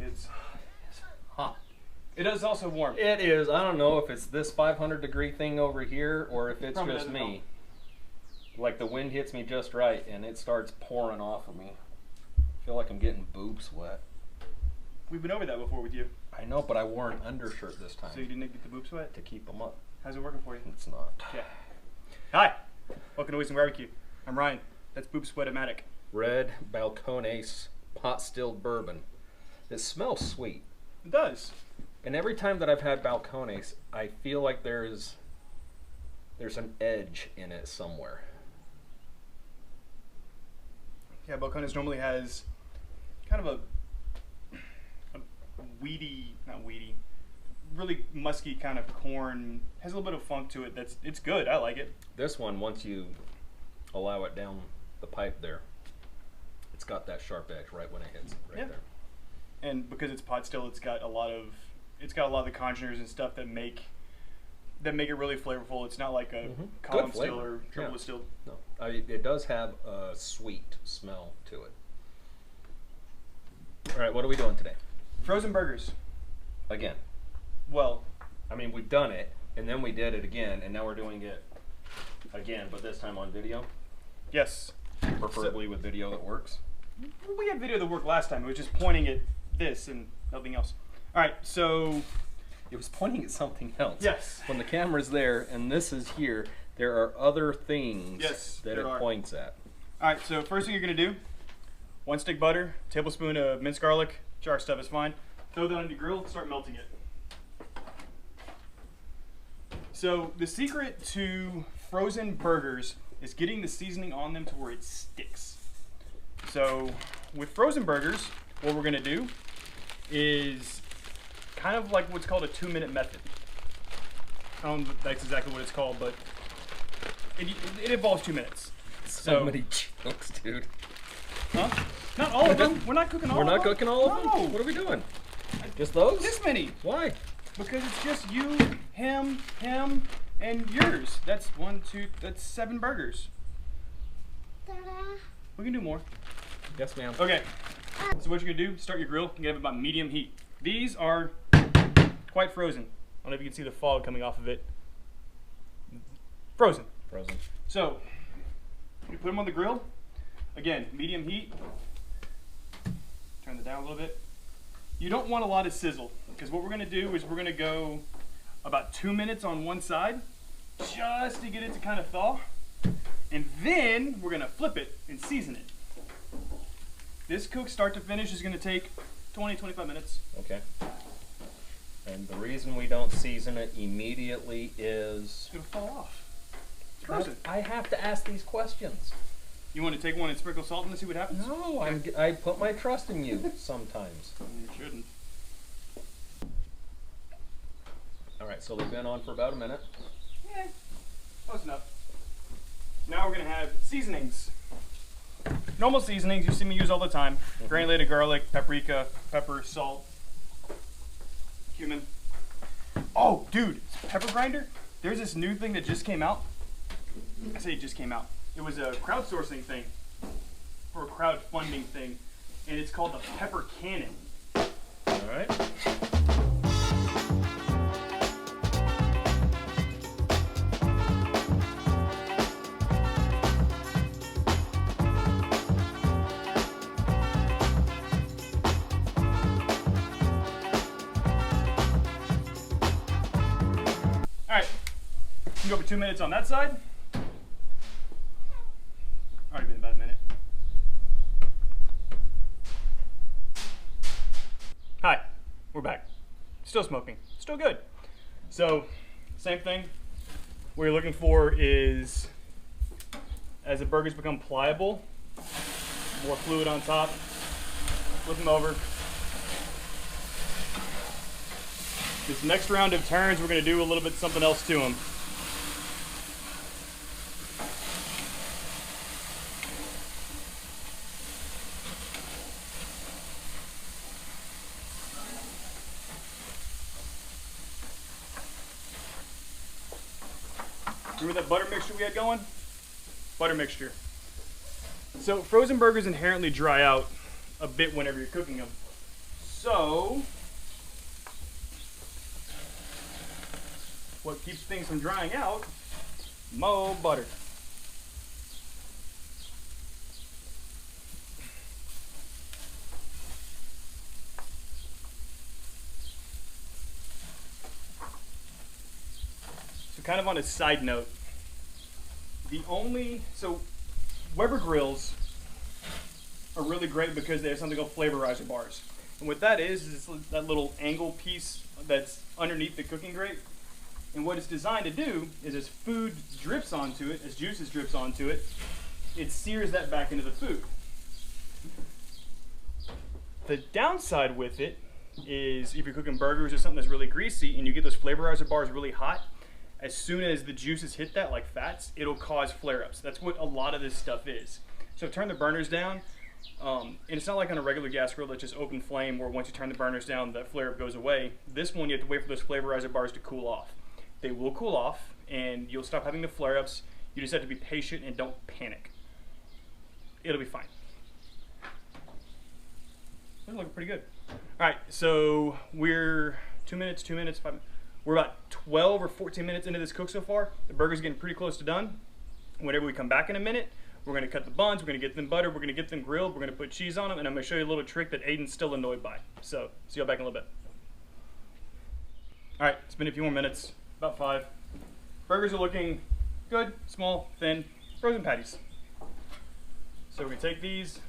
it's hot. It is also warm. It is. I don't know if it's this 500-degree thing over here or if it's Probably just doesn't me. Like the wind hits me just right and it starts pouring off of me. I feel like I'm getting boob sweat. We've been over that before with you. I know, but I wore an undershirt this time. So you didn't get the boob sweat? To keep them up. How's it working for you? It's not. Okay. Hi. Welcome to Wisdom Barbecue. I'm Ryan. That's Boob Sweat-O-Matic. Red Balcones pot stilled bourbon. It smells sweet. It does. And every time that I've had Balcones, I feel like there's an edge in it somewhere. Yeah, Balcones normally has kind of a weedy, not weedy, really musky kind of corn. Has a little bit of funk to it. It's good. I like it. This one, once you allow it down the pipe there, it's got that sharp edge right when it hits it right there. And because it's pot still, it's got a lot of the congeners and stuff that make it really flavorful. It's not like a column still or triple distilled. No, it does have a sweet smell to it. All right, what are we doing today? Frozen burgers. Again. Well, I mean, we've done it, and then we did it again, and now we're doing it again, but this time on video. Yes. Preferably with video that works. We had video that worked last time. It was just pointing at this and nothing else. All right, so it was pointing at something else. Yes. When the camera's there and this is here, there are other things that it points at. All right, so first thing you're going to do, 1 stick butter, tablespoon of minced garlic, jar stuff is fine. Throw that on your grill, start melting it. So the secret to frozen burgers is getting the seasoning on them to where it sticks. So with frozen burgers, what we're going to do is kind of like what's called a 2-minute method. I don't know if that's exactly what it's called, but it involves 2 minutes. So many jokes, dude. Huh? Not all of them. We're not cooking all of them. We're not cooking all of them? No. What are we doing? Just those? This many. Why? Because it's just you, him, and yours. That's 7 burgers. We can do more. Yes, ma'am. Okay. So what you're gonna do, start your grill and get it about medium heat. These are quite frozen. I don't know if you can see the fog coming off of it. Frozen. Frozen. So, you put them on the grill. Again, medium heat. Turn it down a little bit. You don't want a lot of sizzle, because what we're gonna do is we're gonna go about 2 minutes on one side, just to get it to kind of thaw. And then we're gonna flip it and season it. This cook start to finish is gonna take 20-25 minutes. Okay. And the reason we don't season it immediately is... It's gonna fall off. It's frozen. I have to ask these questions. You want to take one and sprinkle salt and see what happens? No, I put my trust in you sometimes. You shouldn't. All right, so they've been on for about a minute. Yeah, close enough. Now we're gonna have seasonings. Normal seasonings you see me use all the time. Granulated garlic, paprika, pepper, salt, cumin. Oh, dude, pepper grinder. There's this new thing that just came out. I say it just came out. It was a crowdsourcing thing, or a crowdfunding thing, and it's called the Pepper Cannon. All right. All right, you can go for 2 minutes on that side. Already been about a minute. Hi, we're back. Still smoking, still good. So, same thing. What you're looking for is, as the burgers become pliable, more fluid on top, flip them over. This next round of turns, we're gonna do a little bit something else to them. Remember that butter mixture we had going? Butter mixture. So frozen burgers inherently dry out a bit whenever you're cooking them. So, what keeps things from drying out? Mo butter. So kind of on a side note, so Weber grills are really great because they have something called flavorizer bars. And what that is that little angle piece that's underneath the cooking grate. And what it's designed to do is as food drips onto it, as juices drips onto it, it sears that back into the food. The downside with it is if you're cooking burgers or something that's really greasy and you get those flavorizer bars really hot, as soon as the juices hit that, like fats, it'll cause flare-ups. That's what a lot of this stuff is. So turn the burners down, and it's not like on a regular gas grill that's just open flame where once you turn the burners down, that flare-up goes away. This one, you have to wait for those flavorizer bars to cool off. They will cool off, and you'll stop having the flare-ups. You just have to be patient and don't panic. It'll be fine. They're looking pretty good. All right, so we're 2 minutes, 5 minutes. We're about 12 or 14 minutes into this cook so far. The burger's getting pretty close to done. Whenever we come back in a minute, we're gonna cut the buns, we're gonna get them buttered, we're gonna get them grilled, we're gonna put cheese on them, and I'm gonna show you a little trick that Aiden's still annoyed by. So, see y'all back in a little bit. All right, it's been a few more minutes, about 5. Burgers are looking good, small, thin, frozen patties. So we're gonna take these,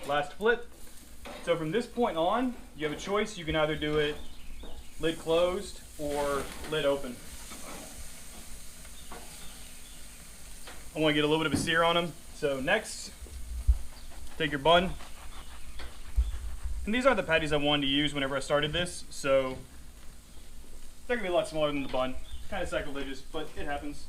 last flip. So from this point on, you have a choice. You can either do it lid closed or lid open. I want to get a little bit of a sear on them. So next, take your bun. And these aren't the patties I wanted to use whenever I started this, so they're gonna be a lot smaller than the bun. Kind of sacrilegious, but it happens.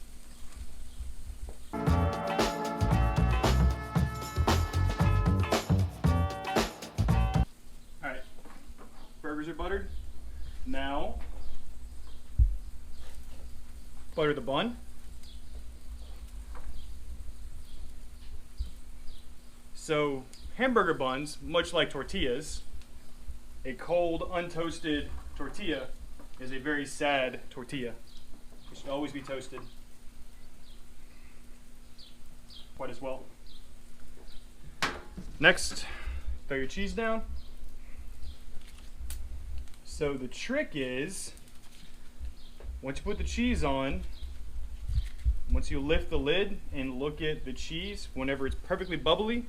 Alright, burgers are buttered. Now, butter the bun. So, hamburger buns, much like tortillas, a cold, untoasted tortilla is a very sad tortilla. It should always be toasted. Quite as well. Next, throw your cheese down. So the trick is, once you put the cheese on, once you lift the lid and look at the cheese, whenever it's perfectly bubbly,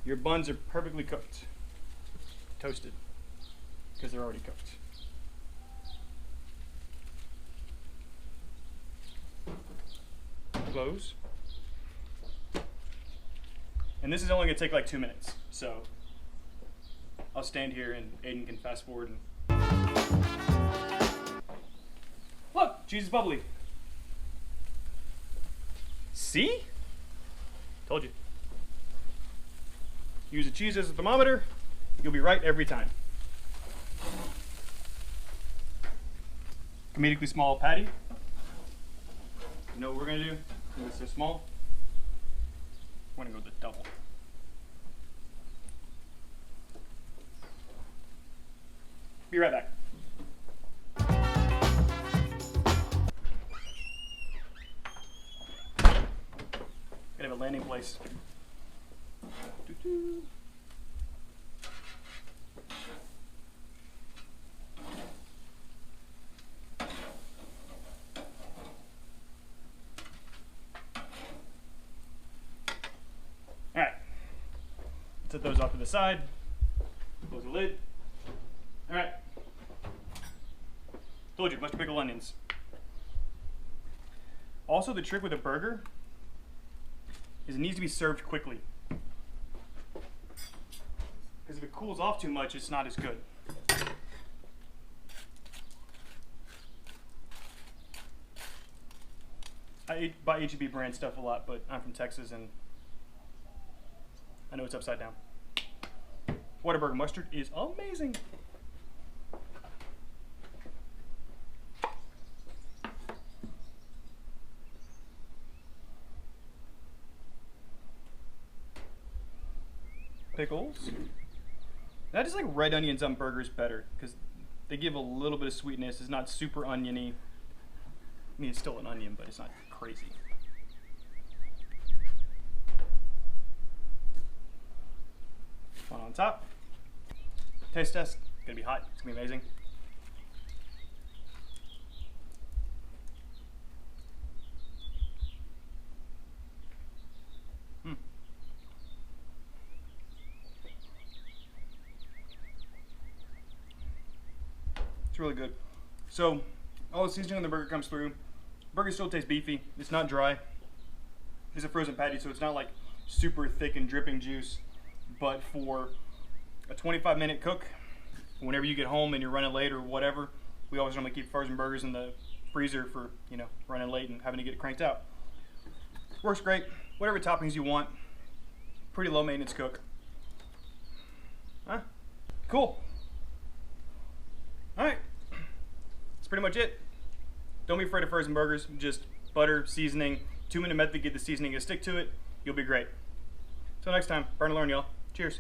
your buns are perfectly cooked. Toasted, because they're already cooked. Close. And this is only gonna take like 2 minutes, so I'll stand here and Aiden can fast forward and look, cheese is bubbly. See? Told you. Use the cheese as a thermometer, you'll be right every time. Comedically small patty. You know what we're gonna do? It's so small. We're gonna go with the double. Be right back. Gotta have a landing place. Doo-doo. Alright. Set those off to the side. Close the lid. Alright. Told you, bunch of pickled onions. Also, the trick with a burger is it needs to be served quickly. Because if it cools off too much, it's not as good. I buy H-E-B brand stuff a lot, but I'm from Texas and I know it's upside down. Whataburger mustard is amazing. Pickles. And I just like red onions on burgers better because they give a little bit of sweetness. It's not super oniony. I mean, it's still an onion, but it's not crazy. One on top. Taste test. Gonna be hot. It's gonna be amazing. It's really good. So, all the seasoning on the burger comes through. Burger still tastes beefy. It's not dry. It's a frozen patty, so it's not like super thick and dripping juice. But for a 25-minute cook, whenever you get home and you're running late or whatever, we always normally keep frozen burgers in the freezer for, you know, running late and having to get it cranked out. Works great. Whatever toppings you want. Pretty low maintenance cook. Huh? Cool. Alright. That's pretty much it. Don't be afraid of frozen burgers. Just butter, seasoning, 2-minute method, get the seasoning to stick to it. You'll be great. Till next time, burn and learn, y'all. Cheers.